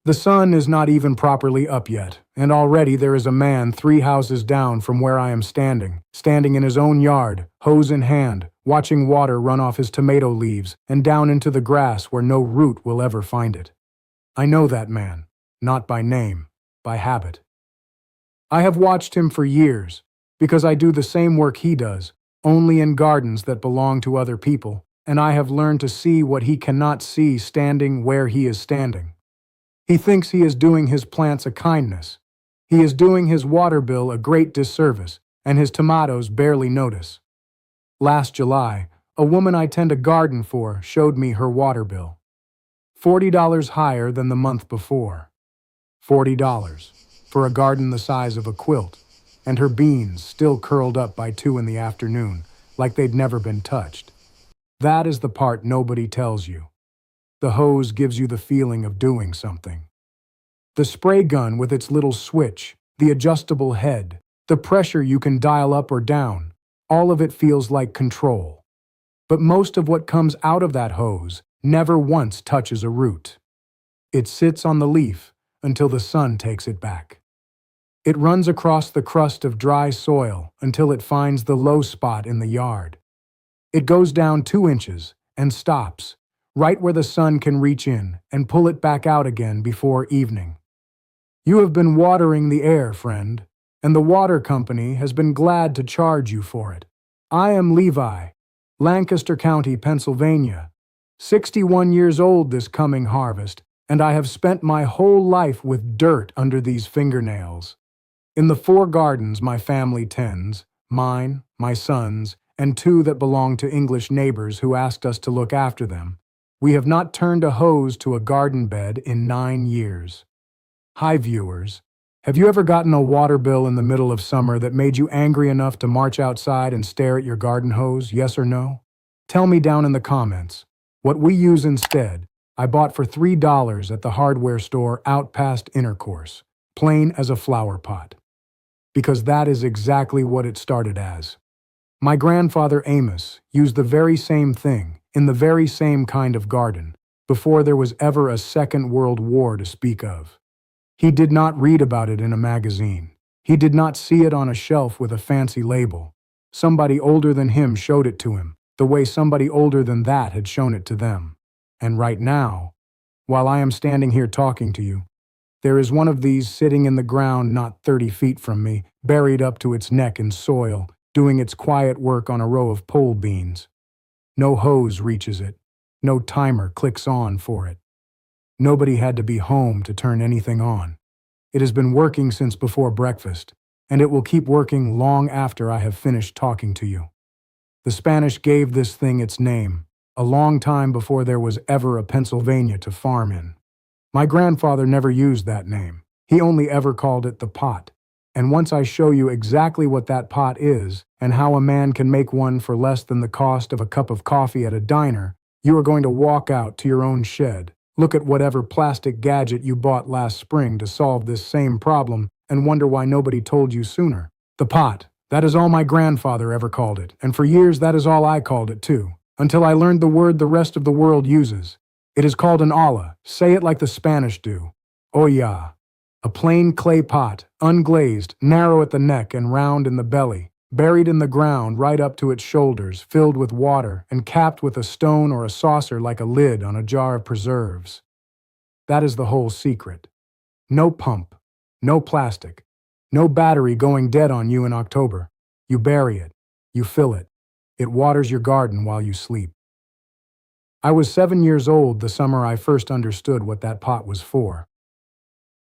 The sun is not even properly up yet, and already there is a man 3 houses down from where I am standing in his own yard, hose in hand, watching water run off his tomato leaves and down into the grass where no root will ever find it. I know that man, not by name, by habit. I have watched him for years, because I do the same work he does, only in gardens that belong to other people, and I have learned to see what he cannot see standing where he is standing. He thinks he is doing his plants a kindness. He is doing his water bill a great disservice, and his tomatoes barely notice. Last July, a woman I tend a garden for showed me her water bill. $40 higher than the month before. $40 for a garden the size of a quilt, and her beans still curled up by 2 in the afternoon, like they'd never been touched. That is the part nobody tells you. The hose gives you the feeling of doing something. The spray gun with its little switch, the adjustable head, the pressure you can dial up or down, all of it feels like control. But most of what comes out of that hose never once touches a root. It sits on the leaf until the sun takes it back. It runs across the crust of dry soil until it finds the low spot in the yard. It goes down 2 inches and stops, right where the sun can reach in and pull it back out again before evening. You have been watering the air, friend, and the water company has been glad to charge you for it. I am Levi, Lancaster County, Pennsylvania, 61 years old this coming harvest, and I have spent my whole life with dirt under these fingernails. In the 4 gardens my family tends, mine, my son's, and 2 that belong to English neighbors who asked us to look after them, we have not turned a hose to a garden bed in 9 years. Hi viewers, have you ever gotten a water bill in the middle of summer that made you angry enough to march outside and stare at your garden hose, yes or no? Tell me down in the comments. What we use instead, I bought for $3 at the hardware store out past Intercourse, plain as a flower pot. Because that is exactly what it started as. My grandfather Amos used the very same thing in the very same kind of garden before there was ever a Second World War to speak of. He did not read about it in a magazine. He did not see it on a shelf with a fancy label. Somebody older than him showed it to him, the way somebody older than that had shown it to them. And right now, while I am standing here talking to you, there is one of these sitting in the ground not 30 feet from me, buried up to its neck in soil, doing its quiet work on a row of pole beans. No hose reaches it. No timer clicks on for it. Nobody had to be home to turn anything on. It has been working since before breakfast, and it will keep working long after I have finished talking to you. The Spanish gave this thing its name, a long time before there was ever a Pennsylvania to farm in. My grandfather never used that name. He only ever called it the pot. And once I show you exactly what that pot is and how a man can make one for less than the cost of a cup of coffee at a diner, you are going to walk out to your own shed, look at whatever plastic gadget you bought last spring to solve this same problem, and wonder why nobody told you sooner. The pot, that is all my grandfather ever called it, and for years that is all I called it too, until I learned the word the rest of the world uses. It is called an olla. Say it like the Spanish do. Olla. A plain clay pot, unglazed, narrow at the neck and round in the belly, buried in the ground right up to its shoulders, filled with water, and capped with a stone or a saucer like a lid on a jar of preserves. That is the whole secret. No pump, no plastic, no battery going dead on you in October. You bury it, you fill it. It waters your garden while you sleep. I was 7 years old the summer I first understood what that pot was for.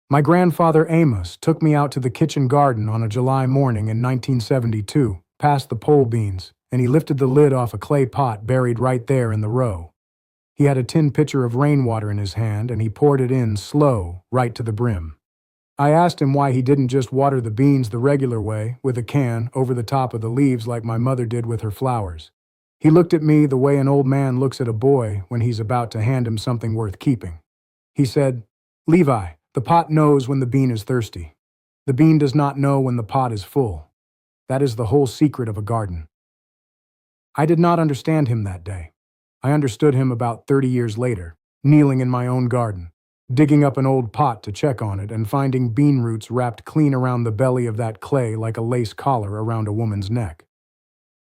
My grandfather Amos took me out to the kitchen garden on a July morning in 1972, past the pole beans, and he lifted the lid off a clay pot buried right there in the row. He had a tin pitcher of rainwater in his hand, and he poured it in slow, right to the brim. I asked him why he didn't just water the beans the regular way, with a can, over the top of the leaves like my mother did with her flowers. He looked at me the way an old man looks at a boy when he's about to hand him something worth keeping. He said, "Levi, the pot knows when the bean is thirsty. The bean does not know when the pot is full. That is the whole secret of a garden." I did not understand him that day. I understood him about 30 years later, kneeling in my own garden, digging up an old pot to check on it and finding bean roots wrapped clean around the belly of that clay like a lace collar around a woman's neck.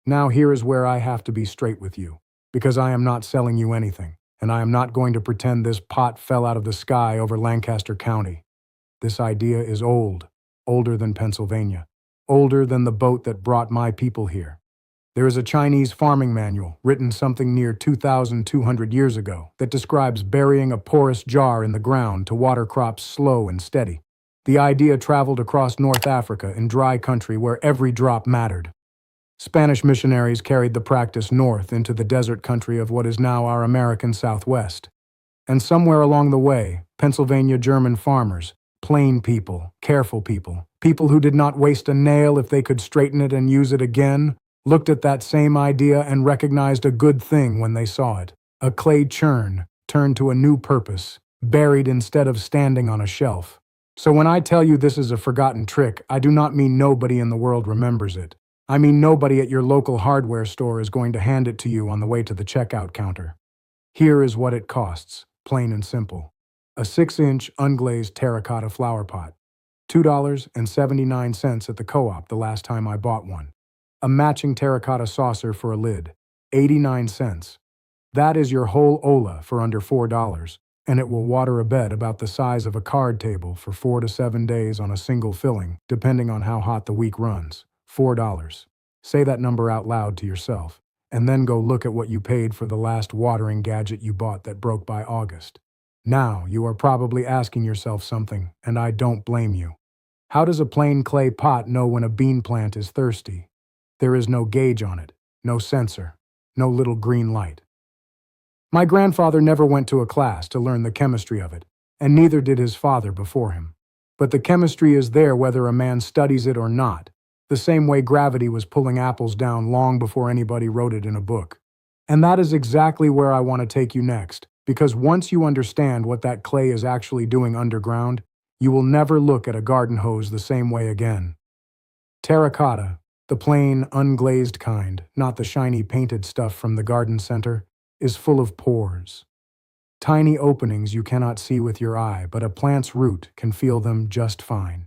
Now here is where I have to be straight with you, because I am not selling you anything, and I am not going to pretend this pot fell out of the sky over Lancaster County. This idea is old, older than Pennsylvania, older than the boat that brought my people here. There is a Chinese farming manual, written something near 2,200 years ago, that describes burying a porous jar in the ground to water crops slow and steady. The idea traveled across North Africa in dry country where every drop mattered. Spanish missionaries carried the practice north into the desert country of what is now our American Southwest. And somewhere along the way, Pennsylvania German farmers, plain people, careful people, people who did not waste a nail if they could straighten it and use it again, looked at that same idea and recognized a good thing when they saw it. A clay churn turned to a new purpose, buried instead of standing on a shelf. So when I tell you this is a forgotten trick, I do not mean nobody in the world remembers it. I mean nobody at your local hardware store is going to hand it to you on the way to the checkout counter. Here is what it costs, plain and simple. A 6-inch unglazed terracotta flower pot. $2.79 at the co-op the last time I bought one. A matching terracotta saucer for a lid. 89 cents. That is your whole Ola for under $4, and it will water a bed about the size of a card table for 4 to 7 days on a single filling, depending on how hot the week runs. $4. Say that number out loud to yourself, and then go look at what you paid for the last watering gadget you bought that broke by August. Now, you are probably asking yourself something, and I don't blame you. How does a plain clay pot know when a bean plant is thirsty? There is no gauge on it, no sensor, no little green light. My grandfather never went to a class to learn the chemistry of it, and neither did his father before him. But the chemistry is there whether a man studies it or not, the same way gravity was pulling apples down long before anybody wrote it in a book. And that is exactly where I want to take you next, because once you understand what that clay is actually doing underground, you will never look at a garden hose the same way again. Terracotta, the plain, unglazed kind, not the shiny painted stuff from the garden center, is full of pores. Tiny openings you cannot see with your eye, but a plant's root can feel them just fine.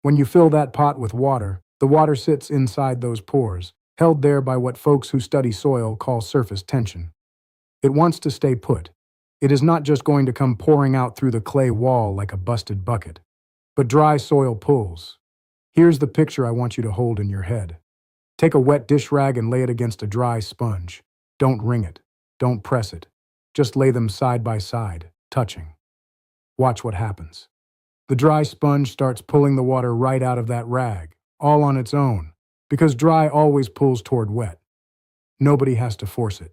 When you fill that pot with water, the water sits inside those pores, held there by what folks who study soil call surface tension. It wants to stay put. It is not just going to come pouring out through the clay wall like a busted bucket. But dry soil pulls. Here's the picture I want you to hold in your head. Take a wet dish rag and lay it against a dry sponge. Don't wring it. Don't press it. Just lay them side by side, touching. Watch what happens. The dry sponge starts pulling the water right out of that rag, all on its own, because dry always pulls toward wet. Nobody has to force it.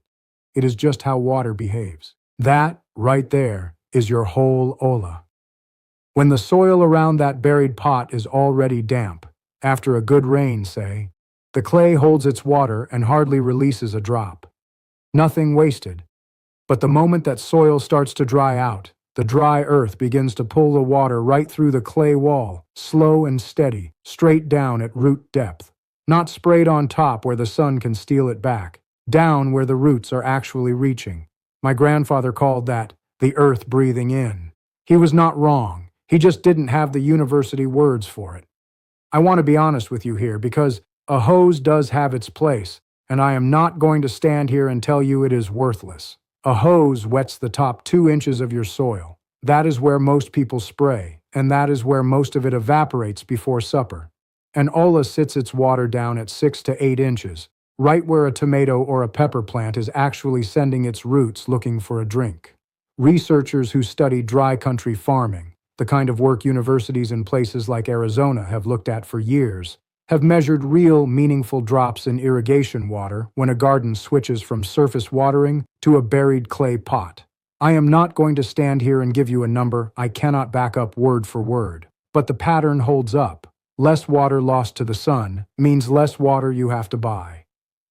It is just how water behaves. That, right there, is your whole Ola. When the soil around that buried pot is already damp, after a good rain, say, the clay holds its water and hardly releases a drop. Nothing wasted. But the moment that soil starts to dry out, the dry earth begins to pull the water right through the clay wall, slow and steady, straight down at root depth. Not sprayed on top where the sun can steal it back, down where the roots are actually reaching. My grandfather called that the earth breathing in. He was not wrong. He just didn't have the university words for it. I want to be honest with you here because a hose does have its place, and I am not going to stand here and tell you it is worthless. A hose wets the top 2 inches of your soil. That is where most people spray, and that is where most of it evaporates before supper. And Ola sits its water down at 6 to 8 inches, right where a tomato or a pepper plant is actually sending its roots looking for a drink. Researchers who study dry country farming, the kind of work universities in places like Arizona have looked at for years, have measured real, meaningful drops in irrigation water when a garden switches from surface watering to a buried clay pot. I am not going to stand here and give you a number I cannot back up word for word, but the pattern holds up. Less water lost to the sun means less water you have to buy.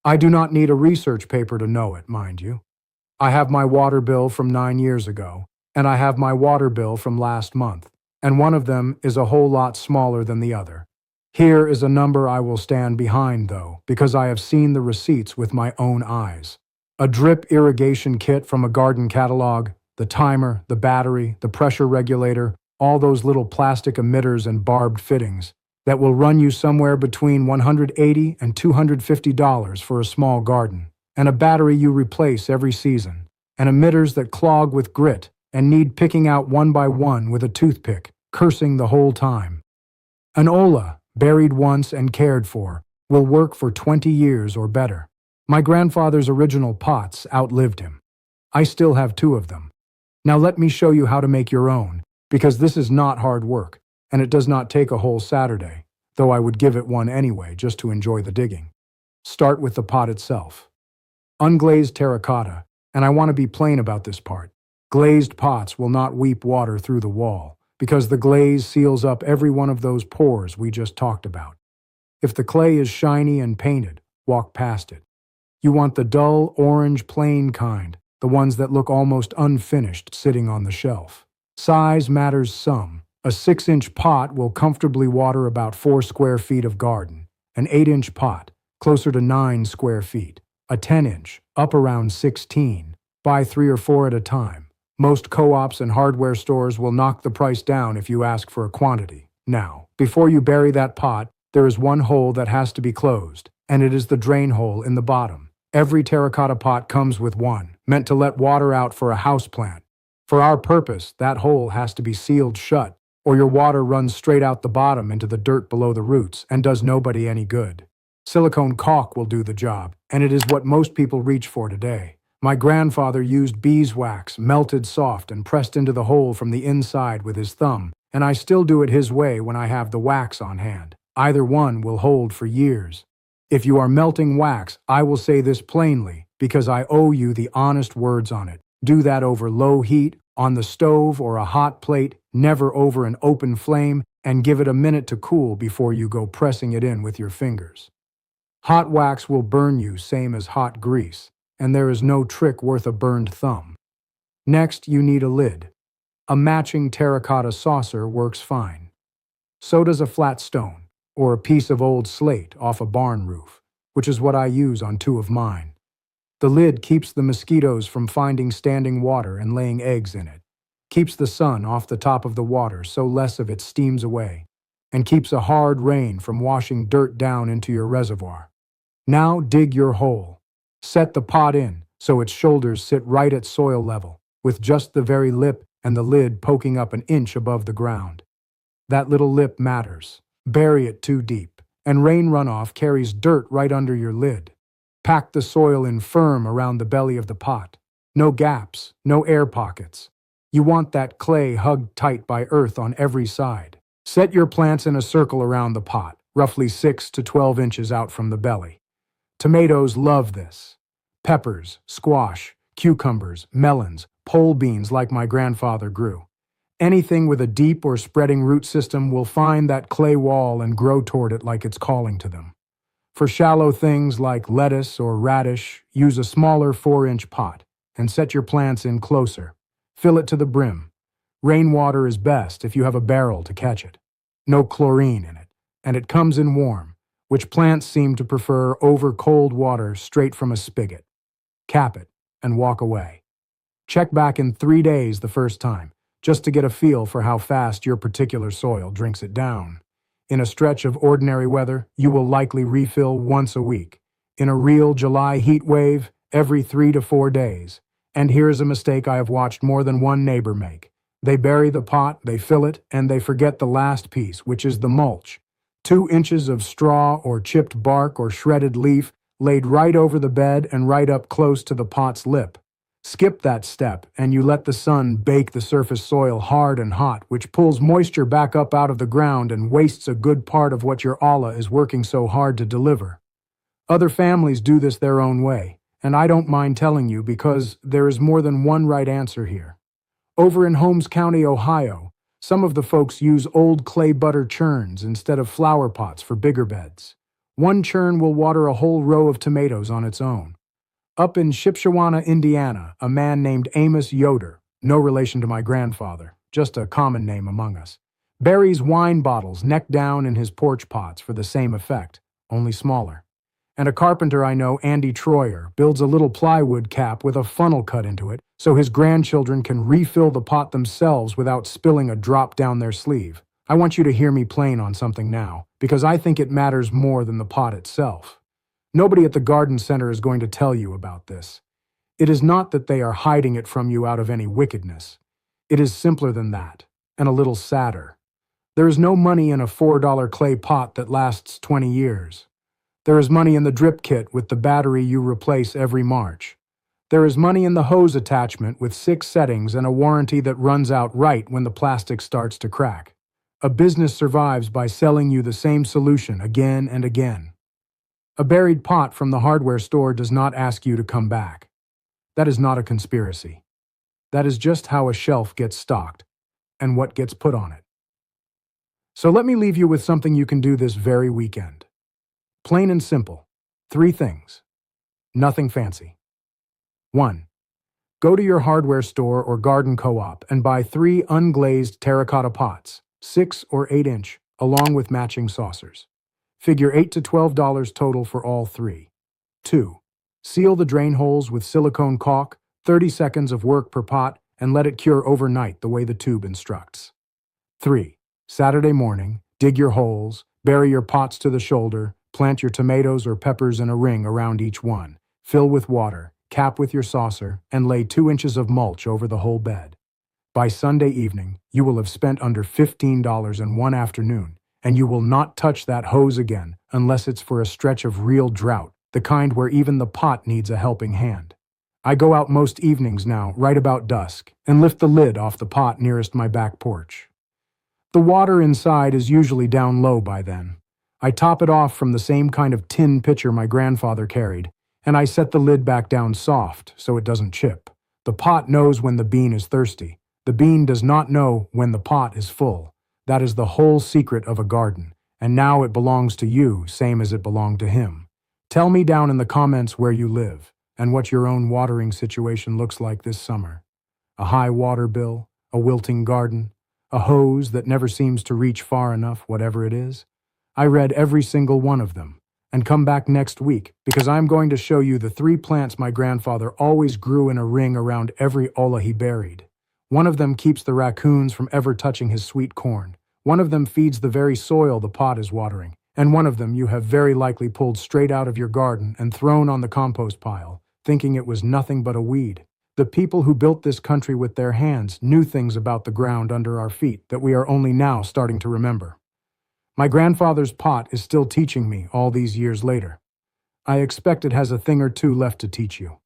I do not need a research paper to know it, mind you. I have my water bill from 9 years ago, and I have my water bill from last month, and one of them is a whole lot smaller than the other. Here is a number I will stand behind, though, because I have seen the receipts with my own eyes. A drip irrigation kit from a garden catalog, The timer, the battery, the pressure regulator, all those little plastic emitters and barbed fittings that will run you somewhere between $180 and $250 for a small garden, and a battery you replace every season, and emitters that clog with grit and need picking out one by one with a toothpick, cursing the whole time. An Ola, buried once and cared for, will work for 20 years or better. My grandfather's original pots outlived him. I still have 2 of them. Now let me show you how to make your own, because this is not hard work, and it does not take a whole Saturday, though I would give it one anyway just to enjoy the digging. Start with the pot itself. Unglazed terracotta, and I want to be plain about this part. Glazed pots will not weep water through the wall, because the glaze seals up every one of those pores we just talked about. If the clay is shiny and painted, walk past it. You want the dull, orange, plain kind, the ones that look almost unfinished sitting on the shelf. Size matters some. A 6-inch pot will comfortably water about 4 square feet of garden. An 8-inch pot, closer to 9 square feet. A 10-inch, up around 16. Buy 3 or 4 at a time. Most co-ops and hardware stores will knock the price down if you ask for a quantity. Now, before you bury that pot, there is one hole that has to be closed, and it is the drain hole in the bottom. Every terracotta pot comes with one, meant to let water out for a houseplant. For our purpose, that hole has to be sealed shut, or your water runs straight out the bottom into the dirt below the roots and does nobody any good. Silicone caulk will do the job, and it is what most people reach for today. My grandfather used beeswax, melted soft and pressed into the hole from the inside with his thumb, and I still do it his way when I have the wax on hand. Either one will hold for years. If you are melting wax, I will say this plainly, because I owe you the honest words on it. Do that over low heat, on the stove or a hot plate, never over an open flame, and give it a minute to cool before you go pressing it in with your fingers. Hot wax will burn you same as hot grease, and there is no trick worth a burned thumb. Next, you need a lid. A matching terracotta saucer works fine. So does a flat stone, or a piece of old slate off a barn roof, which is what I use on 2 of mine. The lid keeps the mosquitoes from finding standing water and laying eggs in it, keeps the sun off the top of the water so less of it steams away, and keeps a hard rain from washing dirt down into your reservoir. Now dig your hole. Set the pot in so its shoulders sit right at soil level, with just the very lip and the lid poking up an inch above the ground. That little lip matters. Bury it too deep, and rain runoff carries dirt right under your lid. Pack the soil in firm around the belly of the pot. No gaps, no air pockets. You want that clay hugged tight by earth on every side. Set your plants in a circle around the pot, roughly 6 to 12 inches out from the belly. Tomatoes love this. Peppers, squash, cucumbers, melons, pole beans like my grandfather grew. Anything with a deep or spreading root system will find that clay wall and grow toward it like it's calling to them. For shallow things like lettuce or radish, use a smaller 4-inch pot and set your plants in closer. Fill it to the brim. Rainwater is best if you have a barrel to catch it. No chlorine in it, and it comes in warm, which plants seem to prefer over cold water straight from a spigot. Cap it and walk away. Check back in 3 days the first time, just to get a feel for how fast your particular soil drinks it down. In a stretch of ordinary weather, you will likely refill once a week. In a real July heat wave, every 3 to 4 days. And here's a mistake I have watched more than one neighbor make. They bury the pot, they fill it, and they forget the last piece, which is the mulch. 2 inches of straw or chipped bark or shredded leaf laid right over the bed and right up close to the pot's lip. Skip that step, and you let the sun bake the surface soil hard and hot, which pulls moisture back up out of the ground and wastes a good part of what your Allah is working so hard to deliver. Other families do this their own way, and I don't mind telling you because there is more than one right answer here. Over in Holmes County, Ohio, some of the folks use old clay butter churns instead of flower pots for bigger beds. One churn will water a whole row of tomatoes on its own. Up in Shipshewana, Indiana, a man named Amos Yoder, no relation to my grandfather, just a common name among us, buries wine bottles neck down in his porch pots for the same effect, only smaller. And a carpenter I know, Andy Troyer, builds a little plywood cap with a funnel cut into it so his grandchildren can refill the pot themselves without spilling a drop down their sleeve. I want you to hear me plain on something now, because I think it matters more than the pot itself. Nobody at the garden center is going to tell you about this. It is not that they are hiding it from you out of any wickedness. It is simpler than that, and a little sadder. There is no money in a $4 clay pot that lasts 20 years. There is money in the drip kit with the battery you replace every March. There is money in the hose attachment with 6 settings and a warranty that runs out right when the plastic starts to crack. A business survives by selling you the same solution again and again. A buried pot from the hardware store does not ask you to come back. That is not a conspiracy. That is just how a shelf gets stocked and what gets put on it. So let me leave you with something you can do this very weekend. Plain and simple. 3 things. Nothing fancy. 1. Go to your hardware store or garden co-op and buy 3 unglazed terracotta pots, 6 or 8 inch, along with matching saucers. Figure $8 to $12 total for all 3. 2. Seal the drain holes with silicone caulk, 30 seconds of work per pot, and let it cure overnight the way the tube instructs. 3. Saturday morning, dig your holes, bury your pots to the shoulder, plant your tomatoes or peppers in a ring around each one, fill with water, cap with your saucer, and lay 2 inches of mulch over the whole bed. By Sunday evening, you will have spent under $15 in one afternoon, and you will not touch that hose again unless it's for a stretch of real drought, the kind where even the pot needs a helping hand. I go out most evenings now, right about dusk, and lift the lid off the pot nearest my back porch. The water inside is usually down low by then. I top it off from the same kind of tin pitcher my grandfather carried, and I set the lid back down soft so it doesn't chip. The pot knows when the bean is thirsty. The bean does not know when the pot is full. That is the whole secret of a garden, and now it belongs to you, same as it belonged to him. Tell me down in the comments where you live, and what your own watering situation looks like this summer. A high water bill, a wilting garden, a hose that never seems to reach far enough, whatever it is. I read every single one of them, and come back next week, because I'm going to show you the 3 plants my grandfather always grew in a ring around every olla he buried. One of them keeps the raccoons from ever touching his sweet corn. One of them feeds the very soil the pot is watering. And one of them you have very likely pulled straight out of your garden and thrown on the compost pile, thinking it was nothing but a weed. The people who built this country with their hands knew things about the ground under our feet that we are only now starting to remember. My grandfather's pot is still teaching me all these years later. I expect it has a thing or two left to teach you.